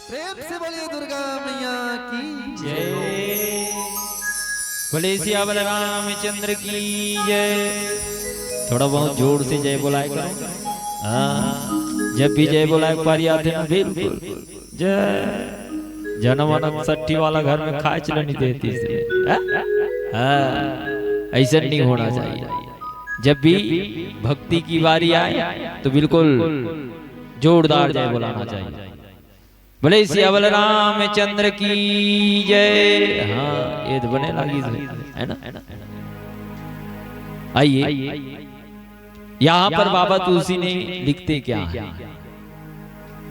प्रेम से बोलिए दुर्गा मैया की जय। बोले सियावर रामचंद्र की जय। थोड़ा बहुत जोर से जय बोलाए करो। हाँ, जब भी जय बोलाए पारी आते हैं बिल्कुल जय। जनमन सट्टी वाला घर में खाए चल नहीं देती से। ऐसा नहीं होना चाहिए। जब भी भक्ति की बारी आए तो बिल्कुल जोरदार जय बोलाना चाहिए। बोले सियावर रामचंद्र की जय। हाँ, ये तो बने लगी है ना। आइए, यहाँ पर बाबा तुलसी ने लिखते क्या है।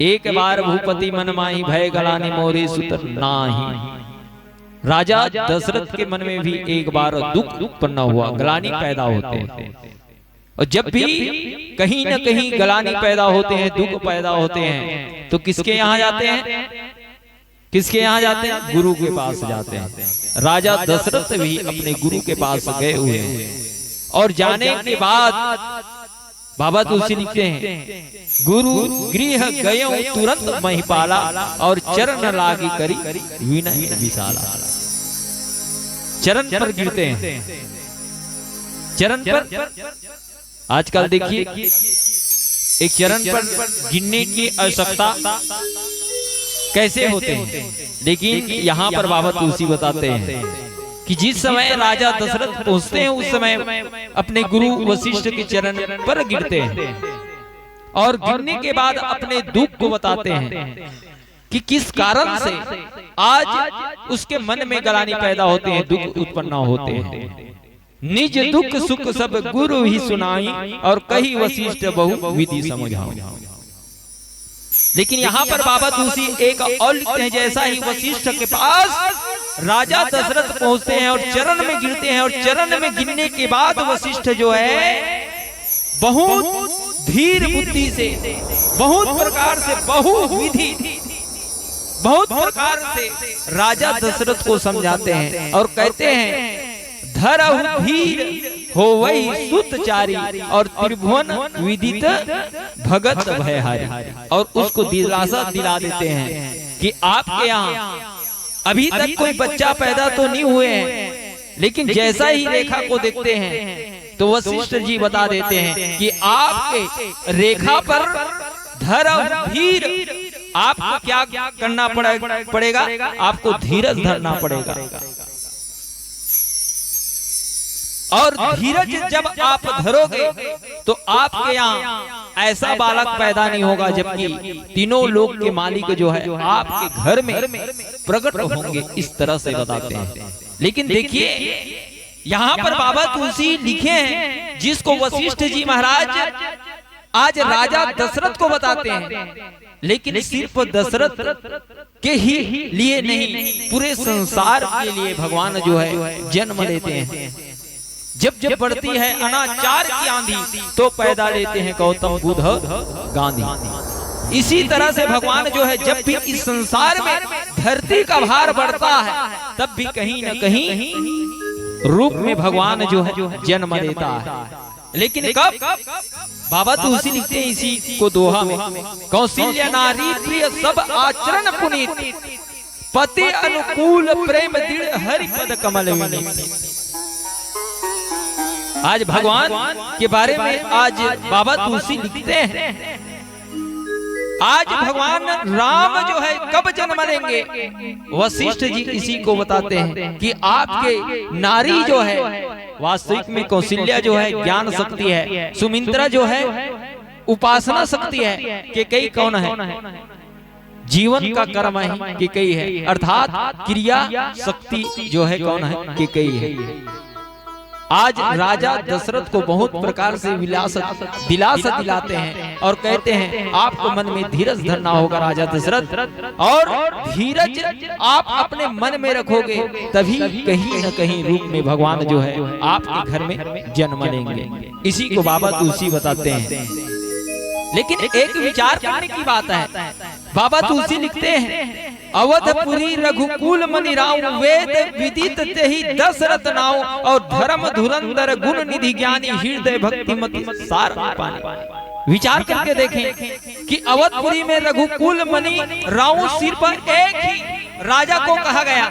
एक बार भूपति मन माही भय गलानी मोरे सुत नाही। राजा दशरथ के मन में भी एक बार दुख उत्पन्न हुआ, गलानी पैदा होते हैं। और जब भी कहीं न कहीं गलानी पैदा होते हैं, दुख पैदा होते हैं, तो किसके यहाँ जाते हैं? किसके यहाँ जाते हैं? गुरु के पास जाते हैं। राजा दशरथ भी अपने गुरु के पास गए हुए हैं। और जाने के बाद बाबा तुलसी लिखते हैं, गुरु गृह गयो तुरंत महिपाला और चरण लागी करी विनय विशाला। चरण पर गिरते हैं। चरण पर आजकल देखिए एक चरण पर गिरने की आवश्यकता कैसे होते हैं, लेकिन यहाँ पर बाबा तुलसी बताते हैं कि जिस समय राजा दशरथ पहुंचते हैं उस समय अपने गुरु वशिष्ठ के चरण पर गिरते हैं और गिरने के बाद अपने दुख को बताते हैं कि किस कारण से आज उसके मन में गलानी पैदा होते हैं, दुख उत्पन्न होते हैं। निज दुख सुख सब गुरु ही सुनाई और कही वशिष्ठ बहु विधि समझाओ। लेकिन यहाँ पर बाबा तुलसी एक और लिखते हैं, जैसा ही वशिष्ठ के पास राजा दशरथ पहुंचते हैं और चरण में गिरते हैं, और चरण में गिरने के बाद वशिष्ठ जो है बहुत धीर बुद्धि से, बहुत प्रकार से, बहुत प्रकार से राजा दशरथ को समझाते हैं और कहते हैं, धरहु धीर हो वही सुतचारी और त्रिभुवन विदित भगत भयहारी। और उसको दिलासा दिला देते हैं कि आपके यहाँ अभी तक कोई बच्चा पैदा तो नहीं हुए हैं, लेकिन जैसा ही रेखा को देखते हैं तो वशिष्ठ जी बता देते हैं कि आपके रेखा पर धरहु धीर, आपको क्या करना पड़ेगा? आपको धीरज धरना पड़ेगा। और धीरज जब आप धरोगे तो आपके यहाँ ऐसा बालक पैदा नहीं होगा, जबकि तीनों लोक के मालिक जो है आपके घर में प्रकट होंगे। इस तरह से बताते हैं। लेकिन देखिए यहाँ पर बाबा तुलसी लिखे हैं, जिसको वशिष्ठ जी महाराज आज राजा दशरथ को बताते हैं, लेकिन सिर्फ दशरथ के ही लिए नहीं, पूरे संसार के लिए भगवान जो है जन्म लेते हैं। जब जब बढ़ती है अनाचार की आंधी तो पैदा लेते हैं गौतम बुद्ध गांधी। इसी तरह से भगवान जो है जब भी इस संसार में धरती का भार बढ़ता है, तब भी कहीं न कहीं रूप में भगवान जो है जन्म लेता है। लेकिन कब? बाबा तुलसी लिखते हैं इसी को दोहा में, कौशल्या नारी प्रिय सब आचरण पुनीत, पति अनुकूल प्रेम दृढ़ हरि पद कमल विनीत। आज भगवान के बारे में आज बाबा तुलसी लिखते हैं, आज भगवान राम जो है कब जन्म लेंगे? वशिष्ठ जी इसी को बताते हैं कि आपके नारी जो है वास्तविक में कौशल्या जो है ज्ञान शक्ति है, सुमित्रा जो है उपासना शक्ति है, कैकेयी कौन है? जीवन का कर्म है कैकेयी है, अर्थात क्रिया शक्ति जो है कौन है? कैकेयी है। आज राजा दशरथ को बहुत प्रकार से दिलासा दिलाते हैं और कहते हैं आपको मन में धीरज धरना होगा राजा दशरथ, और धीरज आप अपने मन में रखोगे तभी कहीं न कहीं रूप में भगवान जो है आपके घर में जन्म लेंगे। इसी को बाबा तुलसी बताते हैं। लेकिन एक विचार करने की बात है, बाबा तुलसी लिखते हैं, अवधपुरी रघुकुल मनि राव वेद विदित तेहि दशरथ नाव, और धर्म धुरंधर गुण निधि ज्ञानी हृदय भक्ति मति सार पानी। विचार करके देखें कि अवधपुरी में रघुकुल मणि राउ सिर पर एक ही राजा को कहा गया।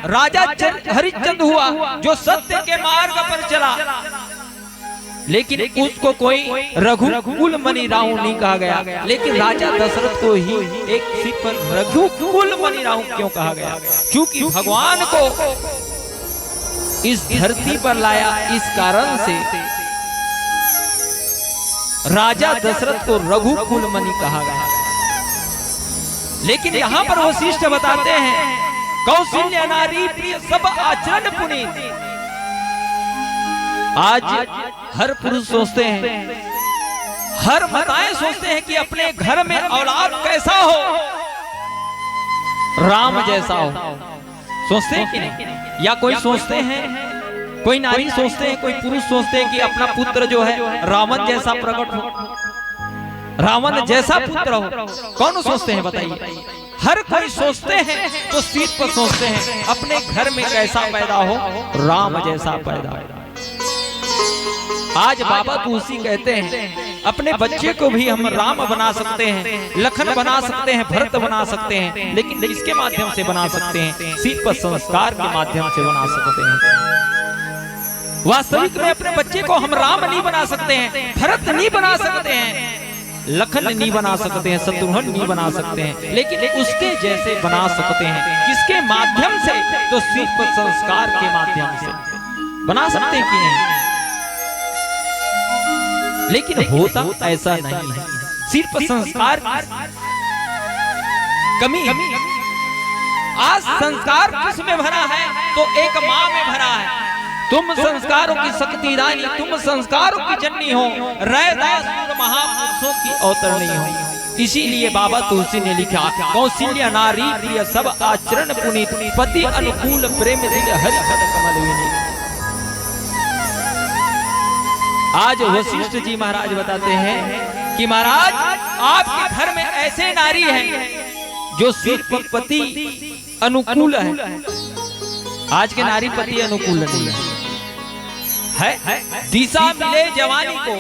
राजा हरिश्चंद्र हुआ जो सत्य के मार्ग पर चला, लेकिन उसको कोई रघुकुल मणि राहु नहीं कहा गया। लेकिन राजा दशरथ को ही एक सिर पर रघुकुल मणि राहु क्यों कहा गया? क्योंकि भगवान को इस धरती पर लाया, इस कारण से राजा दशरथ को रघुकुल मणि कहा गया। लेकिन यहाँ पर वशिष्ठ बताते हैं कौशल्या नारी प्रिय सब आचरण पुनीत। आज हर पुरुष सोचते हैं, हर माताएं सोचते हैं कि अपने घर में औलाद कैसा हो, राम जैसा हो। सोचते हैं कि नहीं? या कोई सोचते हैं, कोई नारी सोचते हैं, कोई पुरुष सोचते हैं कि अपना पुत्र जो है रावण जैसा प्रकट हो, रावण जैसा पुत्र हो। कौन सोचते हैं बताइए? हर कोई सोचते हैं तो सीट पर सोचते हैं अपने घर में कैसा पैदा हो, राम जैसा पैदा हो। आज बाबा तुलसी कहते हैं अपने बच्चे को भी हम राम बना सकते हैं, लखन बना सकते हैं, भरत बना सकते हैं, लेकिन किसके माध्यम से बना सकते हैं? सीट पर संस्कार के माध्यम से बना सकते हैं। वास्तविक में अपने बच्चे को हम राम नहीं बना सकते हैं, भरत नहीं बना सकते हैं, लखन नहीं बना सकते हैं, शत्रुघ्न नहीं बना सकते हैं, लेकिन उसके जैसे बना सकते हैं। किसके माध्यम से? तो सीट पर संस्कार के माध्यम से बना सकते हैं कि नहीं? लेकिन होता ऐसा नहीं है। सिर्फ संस्कार कमी। आज संस्कार किसमें भरा है? तो एक माँ में भरा है। तुम संस्कारों की शक्ति रानी, तुम संस्कारों की जननी हो, रैदास महापुरुषों की अवतरणी हो। इसीलिए बाबा तुलसी ने लिखा कौशल्या नारी प्रिय सब आचरण पुनीत, पति अनुकूल प्रेम दिल हरि पद कमल विनीत। आज वशिष्ठ जी महाराज बताते हैं कि महाराज आपके घर में ऐसे नारी हैं जो सिर्फ पति अनुकूल है। आज के नारी पति अनुकूल नहीं है। दिशा मिले जवानी को,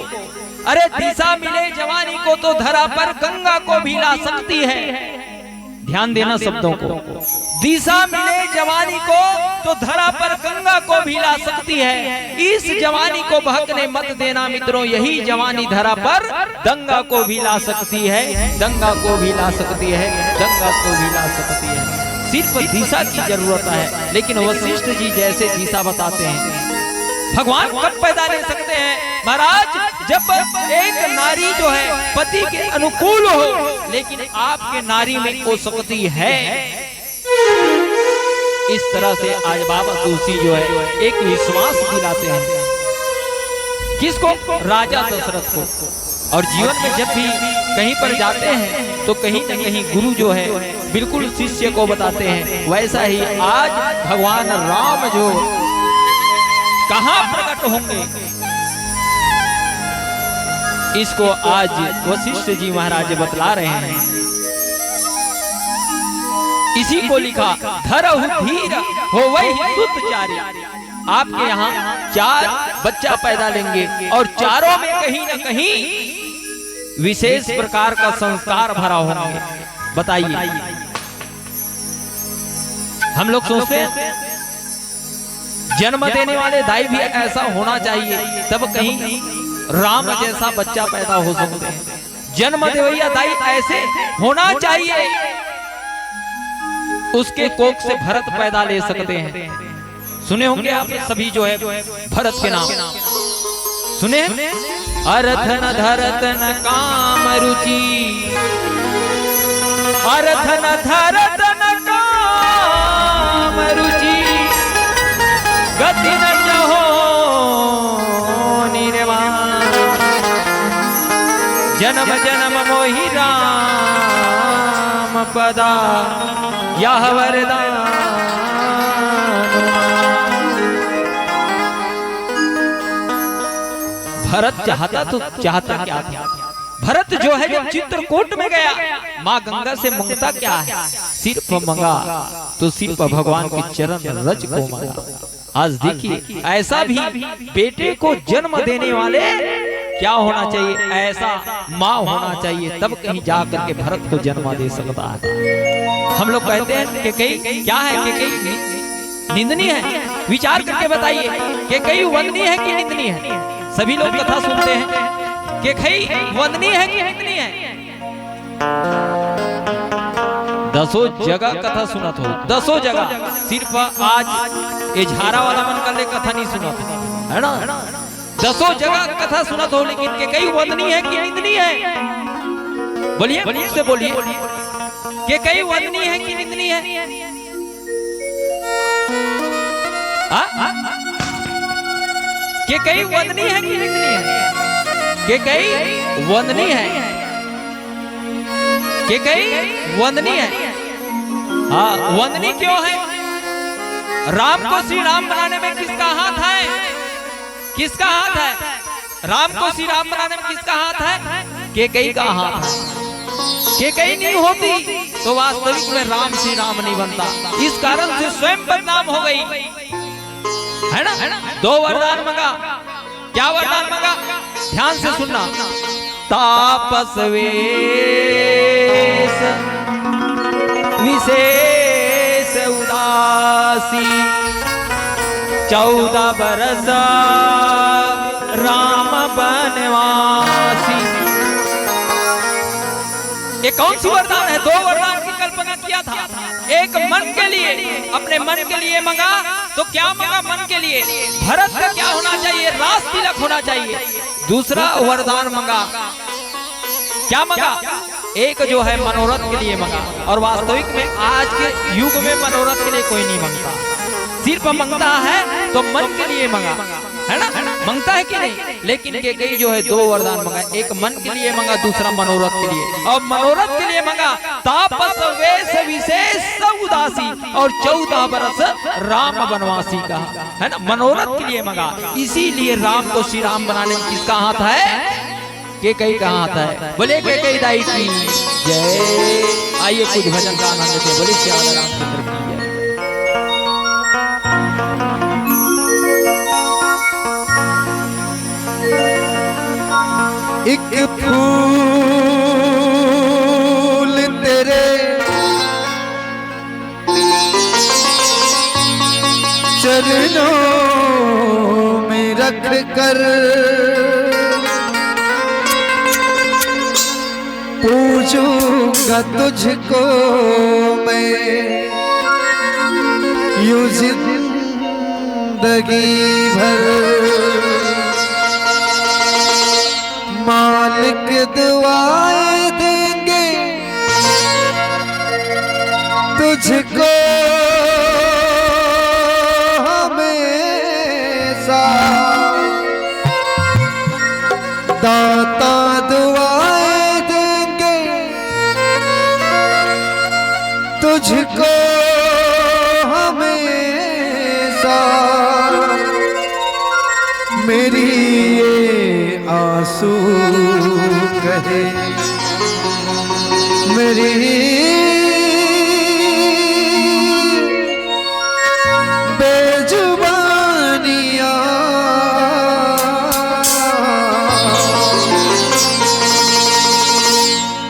अरे दिशा मिले जवानी को तो धरा पर गंगा को भी ला सकती है। ध्यान देना शब्दों को। दिशा मिले जवानी को तो धरा पर गंगा को भी ला सकती है। इस जवानी को बहकने मत देना मित्रों, यही जवानी धरा पर दंगा को भी ला सकती है, दंगा को भी ला सकती है, दंगा को भी ला सकती है। सिर्फ दिशा की जरूरत है। लेकिन वशिष्ठ जी जैसे दिशा बताते हैं, भगवान कब पैदा ले सकते हैं महाराज? जब एक नारी जो है पति के अनुकूल हो, लेकिन आपके नारी में वो शक्ति है। इस तरह से आज बाबा तुलसी जो है एक विश्वास दिलाते हैं, किसको? राजा दशरथ को। और जीवन में जब भी कहीं पर जाते हैं तो कहीं न कहीं गुरु जो है बिल्कुल शिष्य को बताते हैं। वैसा ही आज भगवान राम जो कहाँ प्रकट होंगे, इसको आज वशिष्ठ जी महाराज बतला रहे हैं। इसी को लिखा धरहु धीर हो वही सुतचारी। आपके यहाँ 4 बच्चा पैदा लेंगे और चारों में कहीं न कहीं विशेष प्रकार का संस्कार भरा होगा। बताइए, हम लोग सोचते हैं जन्म देने वाले दाई भी ऐसा होना चाहिए, तब कहीं राम जैसा बच्चा पैदा हो सकते हैं। जन्म देवैया दाई ऐसे होना चाहिए, उसके कोख से भरत पैदा ले सकते हैं। सुने होंगे आप सभी जो है भरत के नाम सुने। अरथन धरतन काम रुचि, अरथन धरतन काम रुचि, गति न चाहो निर्वाण, जन्म जन्म मोहि राम पदा यह वरदान। भरत चाहता तो चाहता क्या था? भरत जो है जब चित्रकूट में गया, माँ गंगा से मांगता क्या है? सिर्फ मंगा तो सिर्फ भगवान के चरण रज को मांगा। आज देखिए ऐसा भी बेटे को जन्म देने वाले क्या होना चाहिए, ऐसा माँ होना चाहिए, तब कहीं जा करके भरत को जन्म दे सकता है। हम लोग कहते हैं कि कई क्या है, कि कई निंदनीय है। विचार करके बताइए कि कई वंदनीय है कि निंदनीय है। सभी लोग कथा सुनते हैं कि कई वंदनीय है कि निंदनीय है। दसों जगह कथा सुनत हो, दसों जगह, सिर्फ आज ये झारा वाला मन कर ले कथा नहीं सुनत है ना। दसों जगह कथा सुनत हो, लेकिन के कई वंदनीय है कि निंदनीय है। बोलिए, से बोलिए कि कई वंदनीय है कि निंदनीय है। कि कई वंदनीय है कि निंदनीय है। कि कई वंदनीय है, कि कई वंदनीय है। हाँ, वंदनीय क्यों है? राम को श्री राम बनाने में किसका हाथ है? किसका हाथ है? राम को श्री राम बनाने में किसका हाथ है? कैकेयी का हाथ है। कैकेयी नहीं होती तो वास्तविक में राम श्री राम नहीं बनता। इस कारण से स्वयं बदनाम हो गई, है ना। दो वरदान मांगा, क्या वरदान मांगा? ध्यान से सुनना। तापस वेश विशेष उदासी, 14 बरस राम बनवासी। ये कौन सी वरदान है? दो वरदान की कल्पना किया था। एक मन के लिए, अपने मन के लिए मांगा, तो क्या मांगा? मन के लिए भरत का क्या होना चाहिए? रास तिलक होना चाहिए। दूसरा वरदान मांगा, क्या मांगा? एक जो है मनोरथ के लिए मांगा। और वास्तविक में आज के युग में मनोरथ के लिए कोई नहीं मांगता, सिर्फ मांगता है तो मन के लिए मांगा, है ना। मांगता है कि नहीं? लेकिन कैकेयी जो है दो वरदान मांगा, एक मन के लिए मांगा, दूसरा मनोरथ के लिए। और मनोरथ के लिए मांगा तापस वेश विशेष उदासी और 14 बरस राम बनवासी का, है ना। मनोरथ के लिए मांगा, इसीलिए राम को श्री राम बनाने में किसका हाथ है? कैकेयी का हाथ है। बोले कैकेयी दाई की जय। आइए कुछ भजन का आनंद लेते। बोले श्याम रामचंद्र की जय। एक फूल तेरे चरणों में रख कर पूजूंगा तुझको मैं यूं जिंदगी भर। मालिक दुआएं देंगे तुझको हमेशा, दाता दुआएं देंगे तुझको हमेशा। मेरी ये आंसू कहे मेरी बेजुबानियां,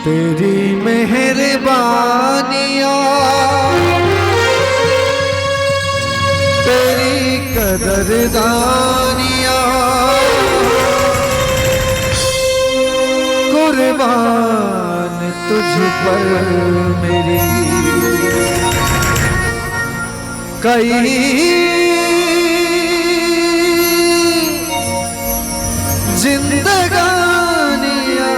तेरी मेहरबानियां, तेरी कदरदानियां, कुर्बान तुझ पर मेरी कई जिंदगानियां।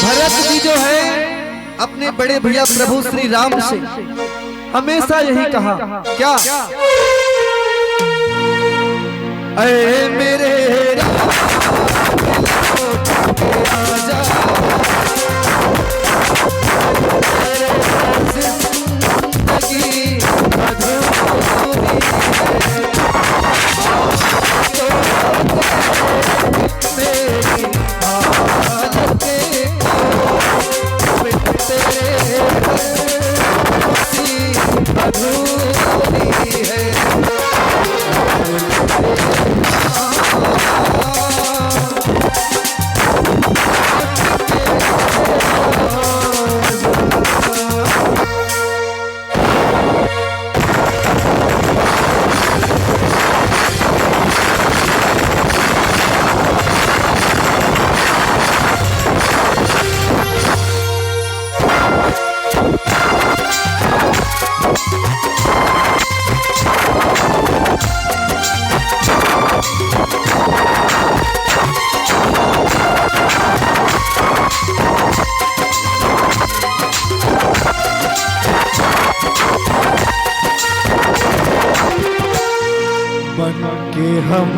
भरत जी जो है अपने बड़े भैया प्रभु श्री राम से हमेशा यही कहा, क्या? ऐ मेरे राजा जिंदगी अधूरी मेरी हालत अधूरी है। कि हम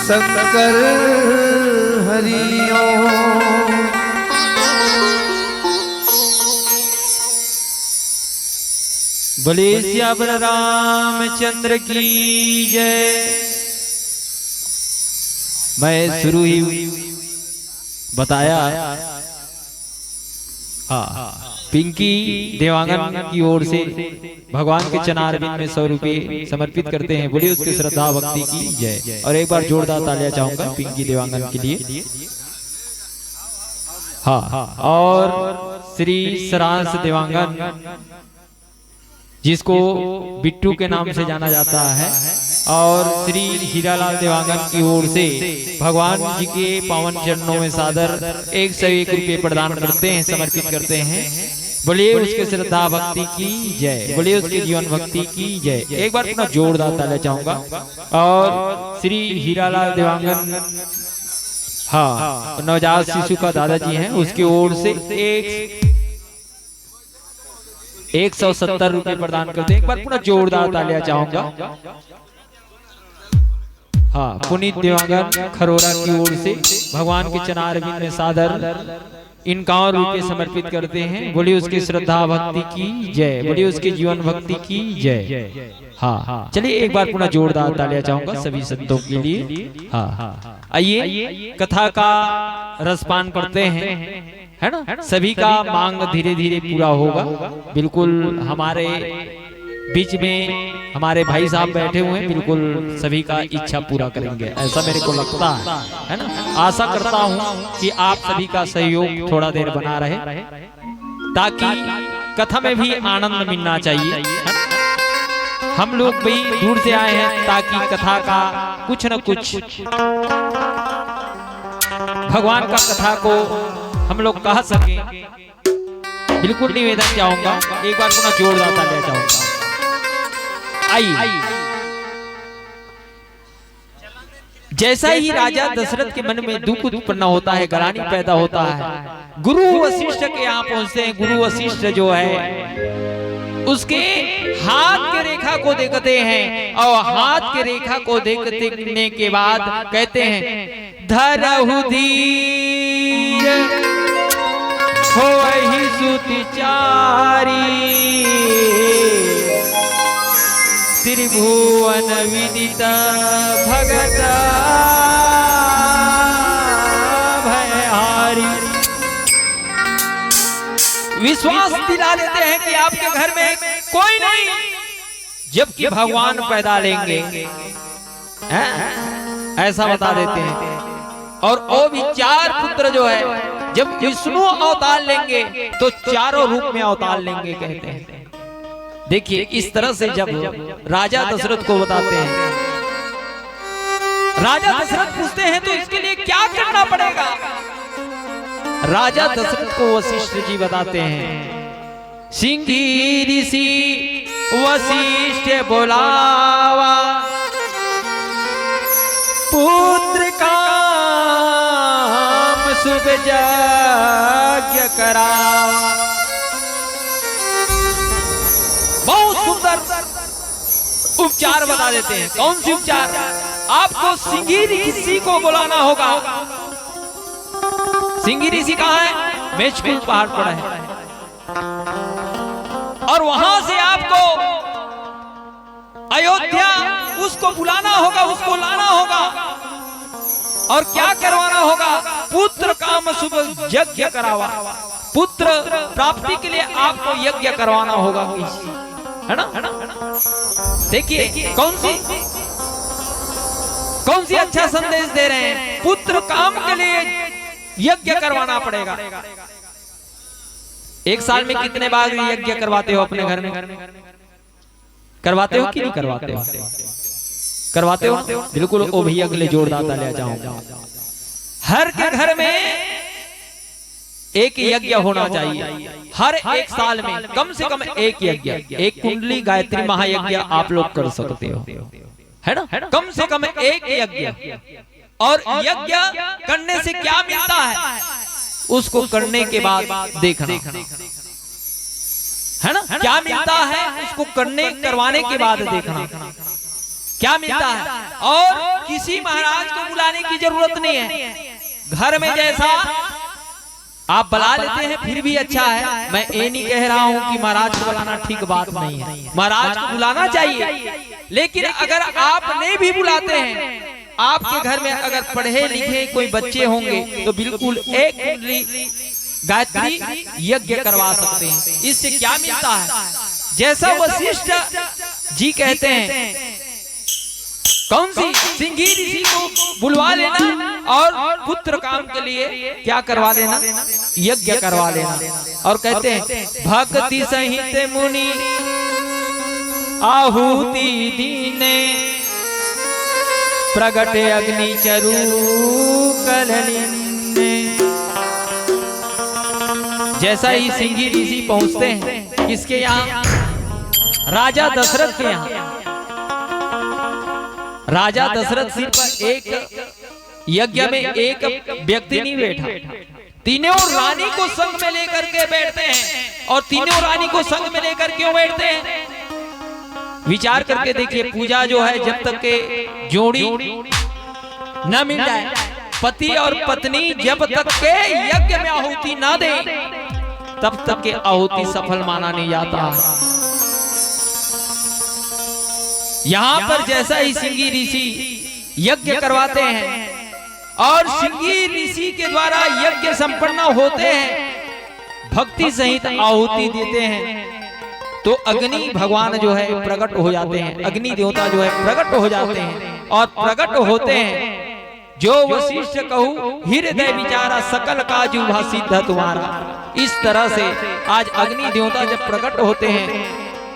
शंकर हरिओ। बोले श्यावर रामचंद्र की जय। मैं शुरू ही बताया पिंकी देवांगन की ओर से भगवान के चनारविंद में 100 रुपये समर्पित करते हैं। बोलिए उसकी श्रद्धा भक्ति की जय। और एक बार जोरदार तालियां चाहूंगा पिंकी देवांगन के लिए। हाँ और श्री सरांश देवांगन, जिसको बिट्टू के नाम से जाना जाता है, और श्री हीरालाल देवांगन की ओर से भगवान जी के पावन चरणों में सादर 101 रुपये प्रदान करते हैं, समर्पित करते हैं। बोलिए उसके श्रद्धा भक्ति की जय, बोलिए उसके जीवन भक्ति की जय। एक बार अपना जोरदार ताली चाहूंगा। और श्री हीरालाल देवांगन, हाँ, नवजात शिशु का दादाजी हैं, उसकी ओर से 170 रुपये प्रदान करते हैं। एक बार पूरा जोरदार तालियां चाहूंगा। हाँ, पुनीत देवांगन खरोरा की ओर से भगवान के चरणारविंद में सादर 51 रुपये समर्पित करते हैं। बोलिए उसकी श्रद्धा भक्ति की जय, बोलिए उसके जीवन भक्ति की जय। हाँ, चलिए एक बार पुनः जोरदार तालियां चाहूंगा सभी संतों के लिए। हाँ, आइए कथा का रसपान करते हैं, है ना। सभी का मांग धीरे धीरे पूरा होगा। बिल्कुल हमारे बीच में हमारे भाई साहब बैठे हुए हैं, बिल्कुल सभी का इच्छा पूरा करेंगे, ऐसा मेरे को लगता है ना। आशा करता हूँ कि आप सभी का सहयोग थोड़ा देर बना रहे, ताकि कथा में भी आनंद मिलना चाहिए। हम लोग भी दूर से आए हैं ताकि कथा का कुछ न कुछ भगवान का कथा को हम लोग कह सके। बिल्कुल निवेदन चाहूंगा, एक बार पुनः जोरदार तालियां चाहूंगा। आइए, जैसा ही राजा दशरथ के मन में दुख उत्पन्न होता है, ग्लानि पैदा होता है, गुरु वशिष्ठ के यहाँ पहुंचते हैं। गुरु वशिष्ठ जो है उसके हाथ के रेखा को देखते हैं, और हाथ के रेखा को देखने के बाद कहते हैं, धरहु धीर होहि सुतिचारी, त्रिभुवन विदित भगत भयहारी। विश्वास दिला देते हैं कि आपके घर में कोई नहीं, जबकि भगवान पैदा लेंगे, ऐसा बता देते हैं। और वो भी 4 पुत्र जो है, जब विष्णु अवतार लेंगे तो चारों रूप में अवतार लेंगे, कहते हैं। देखिए इस तरह से जब राजा दशरथ को बताते हैं, राजा दशरथ पूछते हैं तो इसके लिए क्या करना पड़ेगा। राजा दशरथ को वशिष्ठ जी बताते हैं, सिंही ऋषि वशिष्ठ बोलावा, पुत्र काम शुभ यज्ञ करावा। बहुत सुंदर उपचार बता देते हैं। कौन सी उपचार? आपको सिंही ऋषि को बुलाना होगा। सिंही ऋषि कहाँ है? मेचकुल पहाड़ पर है, और वहां से आपको अयोध्या उसको बुलाना होगा, उसको लाना होगा, और क्या करवाना होगा? पुत्र काम शुभ यज्ञ करावा। पुत्र प्राप्ति के लिए आपको यज्ञ करवाना होगा, है ना। देखिए कौन सी अच्छा संदेश दे रहे हैं। पुत्र काम के लिए यज्ञ करवाना पड़ेगा। एक साल में कितने बार यज्ञ करवाते हो अपने घर में? करवाते हो कि नहीं करवाते हो? करवाते हो, बिल्कुल। ओ भैया के लिए जोरदार तालियां चाहूंगा। हर के घर में एक यज्ञ होना चाहिए। हर एक साल में कम से कम एक यज्ञ, एक कुंडली गायत्री महायज्ञ आप लोग कर सकते हो, है ना। कम से कम एक यज्ञ। और यज्ञ करने से क्या मिलता है, उसको करने के बाद देखना, है ना। क्या मिलता है उसको करवाने के बाद देखना क्या मिलता है। और किसी महाराज को बुलाने की जरूरत नहीं है। घर में जैसा आप बुला लेते हैं फिर भी अच्छा है। मैं ये नहीं कह रहा हूं कि महाराज को बुलाना ठीक बात नहीं है, महाराज को बुलाना चाहिए। लेकिन अगर आप नहीं भी बुलाते हैं, आपके घर में अगर पढ़े लिखे कोई बच्चे होंगे तो बिल्कुल एक कुंडली गायत्री यज्ञ करवा सकते हैं। इससे क्या मिलता है, जैसा वशिष्ठ जी कहते हैं, कौन सी? सिंघी ऋषि को बुलवा लेना और पुत्र काम के लिए क्या करवा लेना? यज्ञ करवा लेना। और कहते हैं भक्ति सहित मुनि आहुति दीने प्रगटे अग्नि चरु कलनिने। जैसा ही सिंघी ऋषि पहुंचते हैं किसके यहाँ? राजा दशरथ के यहाँ। राजा दशरथ सिर पर एक यज्ञ में एक व्यक्ति नहीं बैठा, तीनों रानी को संग में लेकर के बैठते हैं। और तीनों रानी को संग में लेकर क्यों बैठते हैं? विचार करके देखिए, पूजा जो है जब तक के जोड़ी न मिल जाए, पति और पत्नी जब तक के यज्ञ में आहुति ना दे, तब तक के आहुति सफल माना नहीं जाता। यहाँ पर जैसा ही सिंघी ऋषि यज्ञ करवाते हैं और सिंघी ऋषि के द्वारा यज्ञ संपन्न होते हैं, भक्ति सहित आहुति देते हैं, तो अग्नि भगवान जो है प्रकट हो जाते हैं। अग्नि देवता जो है प्रकट हो जाते हैं और प्रकट होते हैं। जो वशिष्ठ कहूँ हृदय विचारा सकल काजू भा सिद्ध तुम्हारा। इस तरह से आज अग्नि देवता जब प्रकट होते हैं,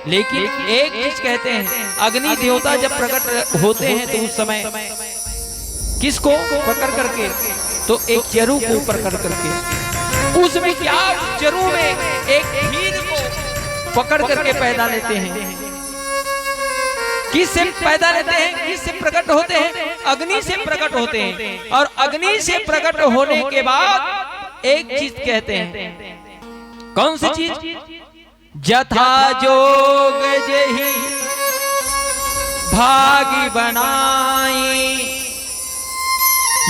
लेकिन एक चीज कहते हैं, अग्नि देवता जब प्रकट होते हैं तो उस समय किसको पकड़ करके? तो एक चरु को पकड़ करके, उसमें क्या चरु में एक हीर को पकड़ करके पैदा लेते हैं। किससे पैदा लेते हैं? किससे प्रकट होते हैं? अग्नि से प्रकट होते हैं। और अग्नि से प्रकट होने के बाद एक चीज कहते हैं, कौन सी चीज? जथा जोग जही भागी बनाई,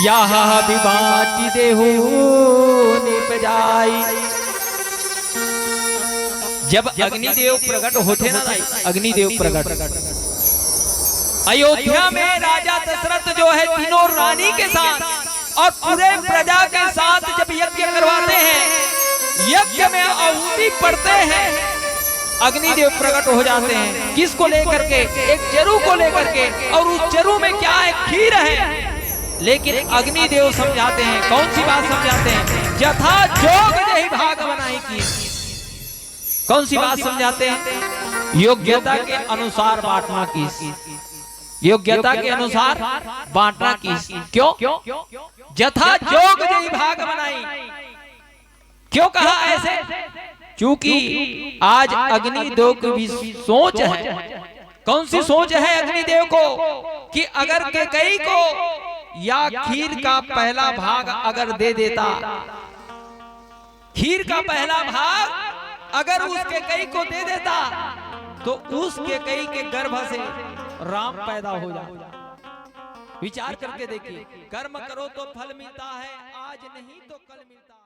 यहाँ भी बाटी देहु निपजाई। जब अग्निदेव प्रकट होते ना, अग्निदेव प्रकट अयोध्या में राजा दशरथ जो है तीनों रानी के साथ और पूरे प्रजा के साथ जब यज्ञ करवाते हैं, यज्ञ में आहुति पड़ते हैं, अग्निदेव प्रकट हो जाते हैं। किसको लेकर के? एक चरु को लेकर के। और उस चरु में क्या है? खीर है। लेकिन अग्निदेव समझाते हैं, कौन सी बात समझाते हैं? जथा जोग जही भाग बनाई की। कौन सी बात समझाते हैं? योग्यता के अनुसार बांटना की। योग्यता के अनुसार बांटना की। क्यों? जथा जोग जही भाग बनाई। क्यों कहा ऐसे? क्योंकि आज अग्निदेव की भी सोच है। कौन सी सोच है अग्निदेव को? कि अगर कैकई को या खीर का पहला भाग अगर दे देता, खीर का पहला भाग अगर उस कैकई को दे देता, तो उस कैकई के गर्भ से राम पैदा हो जाता। विचार करके देखिए, कर्म करो तो फल मिलता है, आज नहीं तो कल मिलता है।